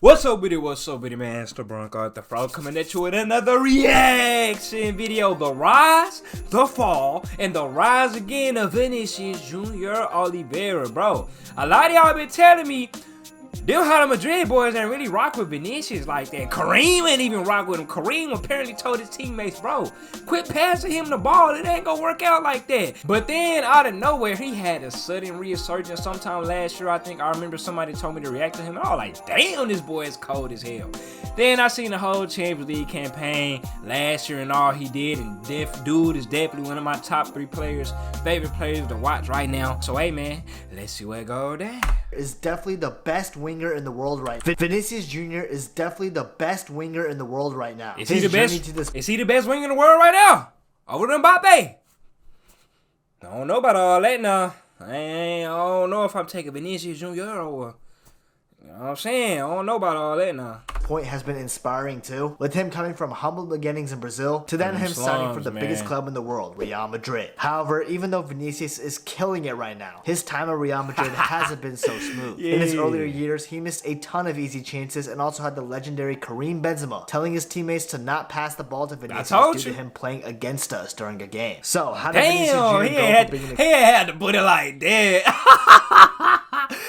What's up with it, man? It's the Bronco at the Fro coming at you with another reaction video. The rise, the fall, and the rise again of Vinicius Jr. Oliveira, bro. A lot of y'all been telling me them how the Madrid boys ain't really rock with Vinicius like that. Kareem ain't even rock with him. Kareem apparently told his teammates, bro, quit passing him the ball. It ain't gonna work out like that. But then out of nowhere, he had a sudden resurgence sometime last year. I think I remember somebody told me to react to him. And I was like, damn, this boy is cold as hell. Then I seen the whole Champions League campaign last year and all he did. And dude is definitely one of my top 3 favorite players to watch right now. So, hey, man, let's see where it go down. Is definitely the best winger in the world right now. Vinicius Jr. is definitely the best winger in the world right now. Is he the best? Is he the best winger in the world right now? Over than Mbappe? I don't know about all that now. I don't know if I'm taking Vinicius Jr. over. You know what I'm saying? I don't know about all that now. Point has been inspiring too, with him coming from humble beginnings in Brazil to then him signing for the biggest club in the world, Real Madrid. However, even though Vinicius is killing it right now, his time at Real Madrid hasn't been so smooth. In his earlier years, he missed a ton of easy chances and also had the legendary Karim Benzema telling his teammates to not pass the ball to Vinicius due to him playing against us during a game. So, how did Vinicius Jr. go from being he had to put it like that.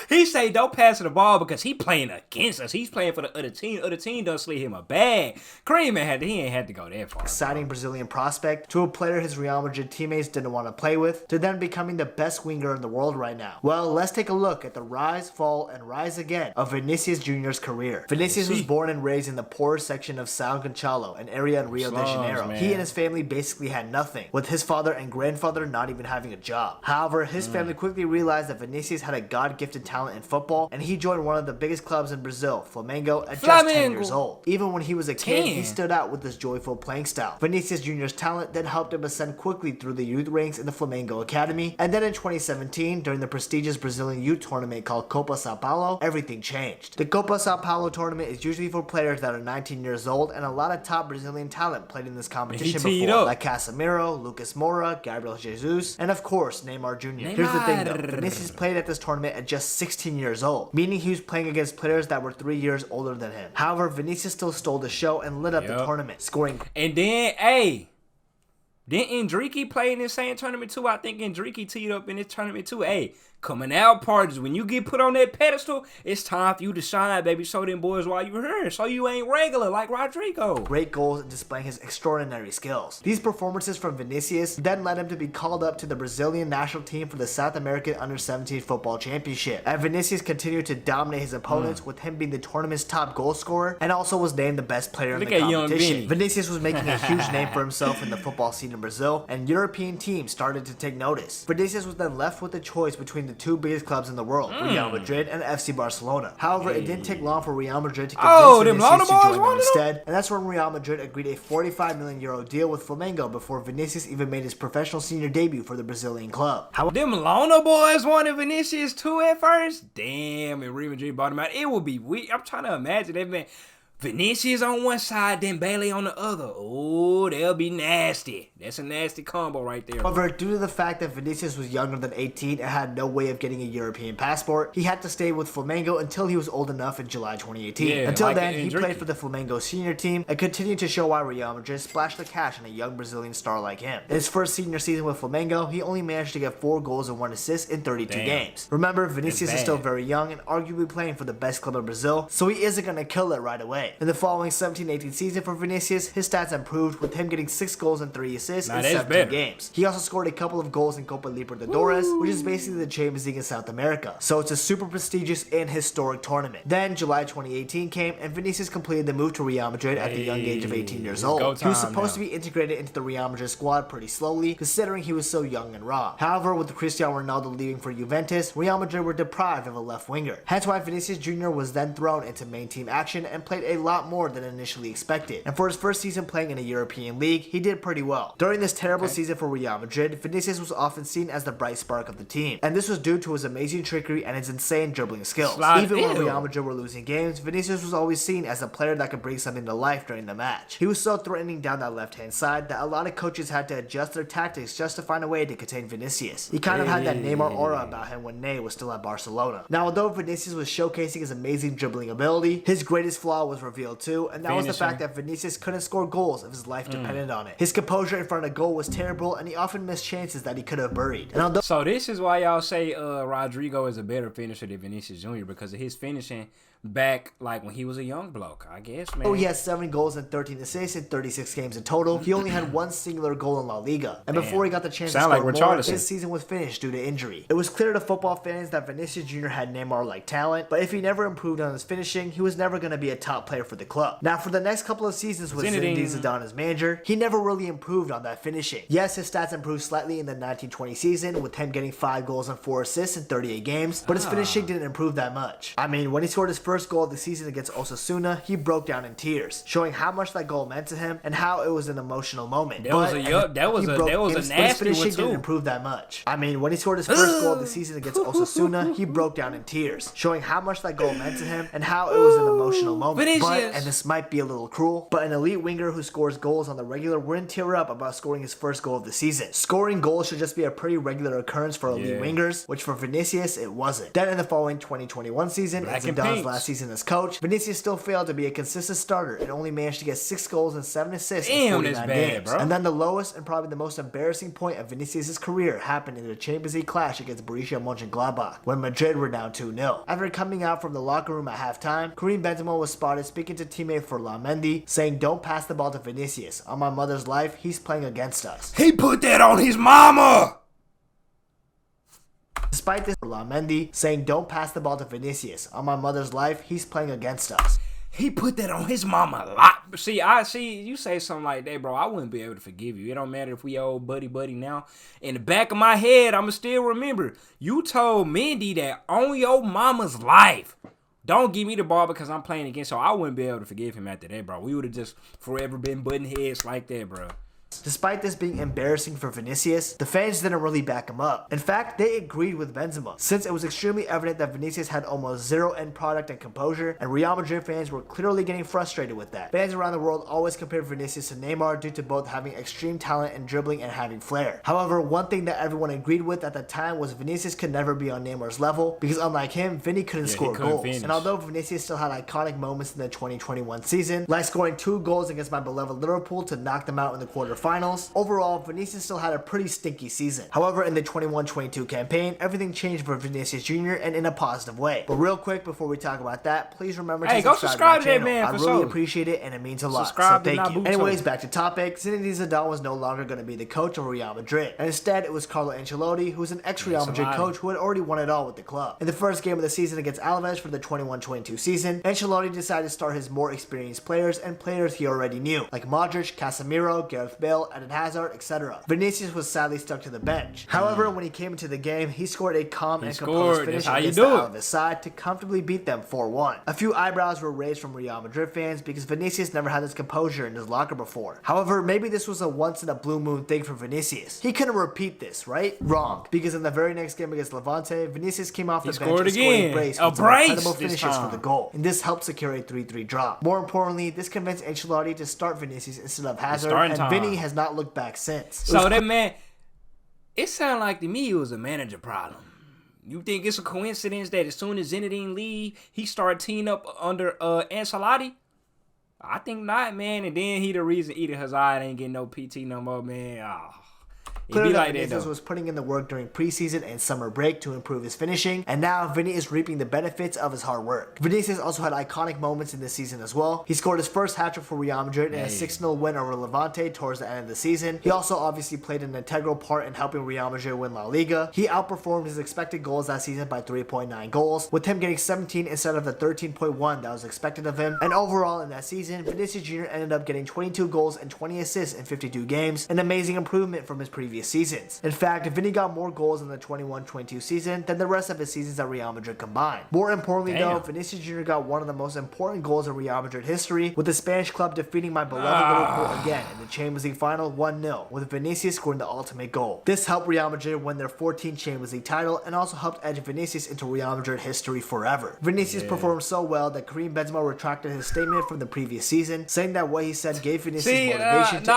He say don't pass the ball because he playing against us. He's playing for the other team. Other team done slid him a bag. Kareem he ain't had to go that far. Exciting Brazilian prospect to a player his Real Madrid teammates didn't want to play with to then becoming the best winger in the world right now. Well, let's take a look at the rise, fall, and rise again of Vinicius Jr.'s career. Vinicius was born and raised in the poor section of São Gonçalo, an area in Rio de Janeiro. Man. He and his family basically had nothing, with his father and grandfather not even having a job. However, his family quickly realized that Vinicius had a God-gifted talent in football, and he joined one of the biggest clubs in Brazil, Flamengo, at just 10 years old. Even when he was a kid, he stood out with his joyful playing style. Vinicius Jr.'s talent then helped him ascend quickly through the youth ranks in the Flamengo Academy, and then in 2017, during the prestigious Brazilian youth tournament called Copa Sao Paulo, everything changed. The Copa Sao Paulo tournament is usually for players that are 19 years old, and a lot of top Brazilian talent played in this competition before, like Casemiro, Lucas Moura, Gabriel Jesus, and of course, Neymar Jr. Here's the thing though, Vinicius played at this tournament at just 16 years old, meaning he was playing against players that were 3 years older than him. However, Vinicius still stole the show and lit up the tournament, scoring. And then, didn't Enrique play in this same tournament too? I think Enrique teed up in this tournament too. Coming out parties, when you get put on that pedestal, it's time for you to shine, baby. Show them boys why you here, so you ain't regular like Rodrigo. Great goals and displaying his extraordinary skills. These performances from Vinicius then led him to be called up to the Brazilian national team for the South American Under-17 Football Championship. And Vinicius continued to dominate his opponents, with him being the tournament's top goal scorer, and also was named the best player in the competition. Vinicius was making a huge name for himself in the football scene in Brazil, and European teams started to take notice. Vinicius was then left with the choice between the 2 biggest clubs in the world, Real Madrid and FC Barcelona. However, it didn't take long for Real Madrid to convince Vinicius to join them instead, and that's when Real Madrid agreed a €45 million deal with Flamengo before Vinicius even made his professional senior debut for the Brazilian club. Them Lona boys wanted Vinicius too at first? Damn, and Real Madrid bought him out. It would be weak. I'm trying to imagine that, man. Vinicius on one side, then Bailey on the other. Oh, they'll be nasty. That's a nasty combo right there. However, due to the fact that Vinicius was younger than 18 and had no way of getting a European passport, he had to stay with Flamengo until he was old enough in July 2018. Until then, he played for the Flamengo senior team and continued to show why Real Madrid splashed the cash on a young Brazilian star like him. In his first senior season with Flamengo, he only managed to get 4 goals and 1 assist in 32 games. Remember, Vinicius is still very young and arguably playing for the best club in Brazil, so he isn't going to kill it right away. In the following 17-18 season for Vinicius, his stats improved, with him getting 6 goals and 3 assists in 17 games. He also scored a couple of goals in Copa Libertadores, which is basically the Champions League in South America. So it's a super prestigious and historic tournament. Then July 2018 came, and Vinicius completed the move to Real Madrid at the young age of 18 years old. He was supposed to be integrated into the Real Madrid squad pretty slowly, considering he was so young and raw. However, with Cristiano Ronaldo leaving for Juventus, Real Madrid were deprived of a left winger. Hence why Vinicius Jr. was then thrown into main team action and played a lot more than initially expected. And for his first season playing in a European league, he did pretty well. During this terrible season for Real Madrid, Vinicius was often seen as the bright spark of the team, and this was due to his amazing trickery and his insane dribbling skills. Even when Real Madrid were losing games, Vinicius was always seen as a player that could bring something to life during the match. He was so threatening down that left-hand side that a lot of coaches had to adjust their tactics just to find a way to contain Vinicius. He kind of had that Neymar aura about him when Ney was still at Barcelona. Now, although Vinicius was showcasing his amazing dribbling ability, his greatest flaw was revealed too, and that was the fact that Vinicius couldn't score goals if his life depended on it. His composure in front of goal was terrible, and he often missed chances that he could have buried. And although so this is why y'all say Rodrigo is a better finisher than Vinicius Jr. because of his finishing back like when he was a young bloke, I guess, man. Oh, he has 7 goals and 13 assists in 36 games in total. He only had 1 singular goal in La Liga. And before he got the chance to score more, his season was finished due to injury. It was clear to football fans that Vinicius Jr. had Neymar-like talent, but if he never improved on his finishing, he was never going to be a top player for the club. Now, for the next couple of seasons with Zinedine Zidane as manager, he never really improved on that finishing. Yes, his stats improved slightly in the 1920 season, with him getting 5 goals and 4 assists in 38 games, but his finishing didn't improve that much. I mean, when he scored his first goal of the season against Osasuna, he broke down in tears, showing how much that goal meant to him and how it was an emotional moment. That was a nasty one too. Didn't improve that much. I mean, when he scored his first goal of the season against Osasuna, he broke down in tears, showing how much that goal meant to him and how it was an emotional moment. But, and this might be a little cruel, but an elite winger who scores goals on the regular wouldn't tear up about scoring his first goal of the season. Scoring goals should just be a pretty regular occurrence for elite wingers, which for Vinicius, it wasn't. Then in the following 2021 season, in Zidane's last season as coach, Vinicius still failed to be a consistent starter and only managed to get 6 goals and 7 assists in 49 games. Bro. And then the lowest and probably the most embarrassing point of Vinicius' career happened in the Champions League clash against Borussia Mönchengladbach, when Madrid were down 2-0. After coming out from the locker room at halftime, Karim Benzema was spotted speaking to teammate Ferland Mendy, saying, "Don't pass the ball to Vinicius. On my mother's life, he's playing against us." He put that on his mama! Despite this, Ferland Mendy saying, "Don't pass the ball to Vinicius. On my mother's life, he's playing against us." He put that on his mama a lot. See, you say something like that, bro, I wouldn't be able to forgive you. It don't matter if we old buddy now. In the back of my head, I'ma still remember, you told Mendy that on your mama's life, don't give me the ball because I'm playing against, so I wouldn't be able to forgive him after that, bro. We would have just forever been butting heads like that, bro. Despite this being embarrassing for Vinicius, the fans didn't really back him up. In fact, they agreed with Benzema, since it was extremely evident that Vinicius had almost zero end product and composure, and Real Madrid fans were clearly getting frustrated with that. Fans around the world always compared Vinicius to Neymar due to both having extreme talent in dribbling and having flair. However, one thing that everyone agreed with at the time was Vinicius could never be on Neymar's level, because unlike him, Vinny couldn't score goals. And although Vinicius still had iconic moments in the 2021 season, like scoring 2 goals against my beloved Liverpool to knock them out in the quarterfinals, overall, Vinicius still had a pretty stinky season. However, in the 21-22 campaign, everything changed for Vinicius Jr. and in a positive way. But real quick, before we talk about that, please remember to subscribe to my channel. I really appreciate it, and it means a lot. So thank you. Anyways, back to topic. Zinedine Zidane was no longer going to be the coach of Real Madrid, and instead it was Carlo Ancelotti, who was an ex-Real Madrid coach who had already won it all with the club. In the first game of the season against Alaves for the 21-22 season, Ancelotti decided to start his more experienced players and players he already knew, like Modric, Casemiro, Gareth Bale, Eden Hazard, etc. Vinicius was sadly stuck to the bench. However, when he came into the game, he scored a calm and composed finish against the Alaves side to comfortably beat them 4-1. A few eyebrows were raised from Real Madrid fans because Vinicius never had this composure in his locker before. However, maybe this was a once in a blue moon thing for Vinicius. He couldn't repeat this, right? Wrong. Because in the very next game against Levante, Vinicius came off the bench and scored a brace with some incredible finishes for the goal. And this helped secure a 3-3 draw. More importantly, this convinced Ancelotti to start Vinicius instead of Hazard, and Vinny has not looked back since. So that man, it sounded like to me it was a manager problem. You think it's a coincidence that as soon as Zinedine leave, he started teaming up under Ancelotti? I think not, man. And then he the reason Eden Hazard ain't getting no PT no more, man. Oh. Clearly, like Vinicius was putting in the work during preseason and summer break to improve his finishing, and now Vinny is reaping the benefits of his hard work. Vinicius also had iconic moments in this season as well. He scored his first hat-trick for Real Madrid in a 6-0 win over Levante towards the end of the season. He also obviously played an integral part in helping Real Madrid win La Liga. He outperformed his expected goals that season by 3.9 goals, with him getting 17 instead of the 13.1 that was expected of him. And overall in that season, Vinicius Jr. ended up getting 22 goals and 20 assists in 52 games, an amazing improvement from his previous previous seasons. In fact, Vini got more goals in the 21-22 season than the rest of his seasons at Real Madrid combined. More importantly though, Vinicius Jr. got one of the most important goals in Real Madrid history, with the Spanish club defeating my beloved Liverpool again in the Champions League final 1-0, with Vinicius scoring the ultimate goal. This helped Real Madrid win their 14th Champions League title and also helped edge Vinicius into Real Madrid history forever. Vinicius performed so well that Karim Benzema retracted his statement from the previous season, saying that what he said gave Vinicius motivation to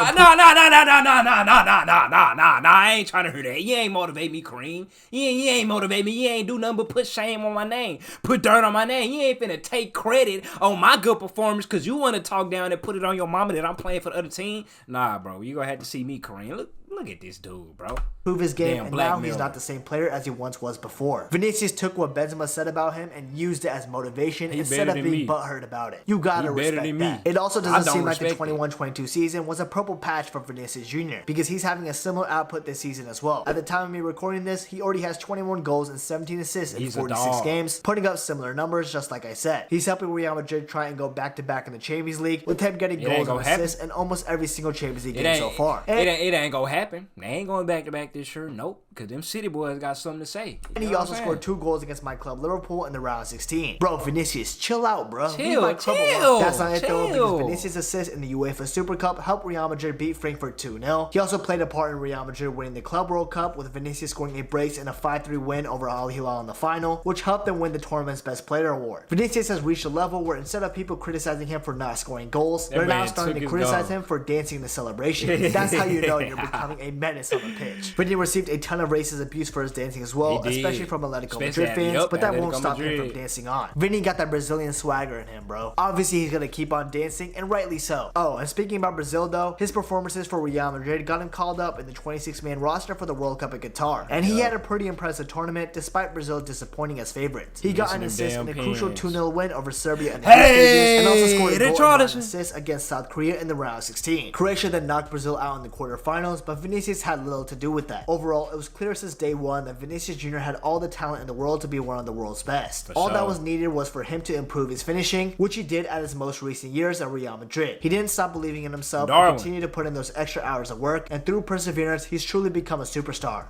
I ain't trying to hear that. You ain't motivate me, Kareem. You ain't motivate me. You ain't do nothing but put shame on my name. Put dirt on my name. You ain't finna take credit on my good performance because you want to talk down and put it on your mama that I'm playing for the other team. Nah, bro. You gonna have to see me, Kareem. Look at this dude, bro. Prove his game, and now he's not the same player as he once was before. Vinicius took what Benzema said about him and used it as motivation instead of being butthurt about it. You gotta respect that. It also doesn't seem like the 21-22 season was a purple patch for Vinicius Jr. because he's having a similar output this season as well. At the time of me recording this, he already has 21 goals and 17 assists in 46 games, putting up similar numbers just like I said. He's helping Real Madrid try and go back-to-back in the Champions League, with him getting goals and assists in almost every single Champions League game so far. It ain't gonna happen. They ain't going back-to-back this year. Nope. Because them city boys got something to say. And he also scored 2 goals against my club Liverpool in the round of 16. Bro, Vinicius, chill out, bro. Chill. That's not it though, because Vinicius' assist in the UEFA Super Cup helped Real Madrid beat Frankfurt 2-0. He also played a part in Real Madrid winning the Club World Cup, with Vinicius scoring a brace in a 5-3 win over Al Hilal in the final, which helped them win the tournament's Best Player award. Vinicius has reached a level where instead of people criticizing him for not scoring goals, they're now starting to criticize him for dancing in the celebration. That's how you know you're becoming a menace on the pitch. Vinny received a ton of racist abuse for his dancing as well, especially from Atletico Madrid fans, but that won't stop him from dancing on. Vinny got that Brazilian swagger in him, bro. Obviously, he's gonna keep on dancing, and rightly so. Oh, and speaking about Brazil though, his performances for Real Madrid got him called up in the 26-man roster for the World Cup in Qatar, and he had a pretty impressive tournament despite Brazil disappointing as favorites. He got an assist in a crucial 2-0 win over Serbia in the stages, and also scored a goal and an assist against South Korea in the round of 16. Croatia then knocked Brazil out in the quarterfinals, but Vinicius had little to do with that. Overall, it was clear since day one that Vinicius Jr. had all the talent in the world to be one of the world's best. All that was needed was for him to improve his finishing, which he did at his most recent years at Real Madrid. He didn't stop believing in himself and continued to put in those extra hours of work, and through perseverance, he's truly become a superstar.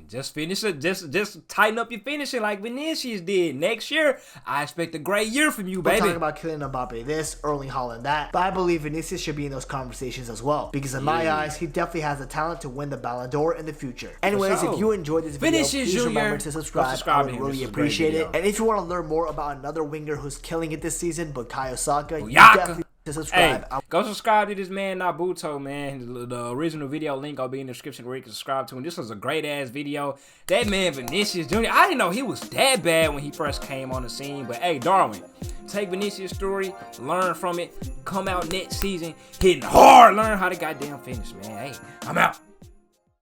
Just finish it. Just tighten up your finishing like Vinicius did. Next year, I expect a great year from you, baby. We're talking about Kylian Mbappe this, Erling Haaland that, but I believe Vinicius should be in those conversations as well, because in my eyes, he definitely has the talent to win the Ballon d'Or in the future. Anyways, if you enjoyed this video, please remember to subscribe. I would really appreciate it. And if you want to learn more about another winger who's killing it this season, Bukayo Saka, you definitely to subscribe. Hey, go subscribe to this man Nabuto, man. The original video link will be in the description where you can subscribe to him. This was a great ass video. That man Vinicius Jr. I didn't know he was that bad when he first came on the scene. But hey, Darwin, take Vinicius' story, learn from it, come out next season hitting hard, learn how to goddamn finish, man. Hey, I'm out.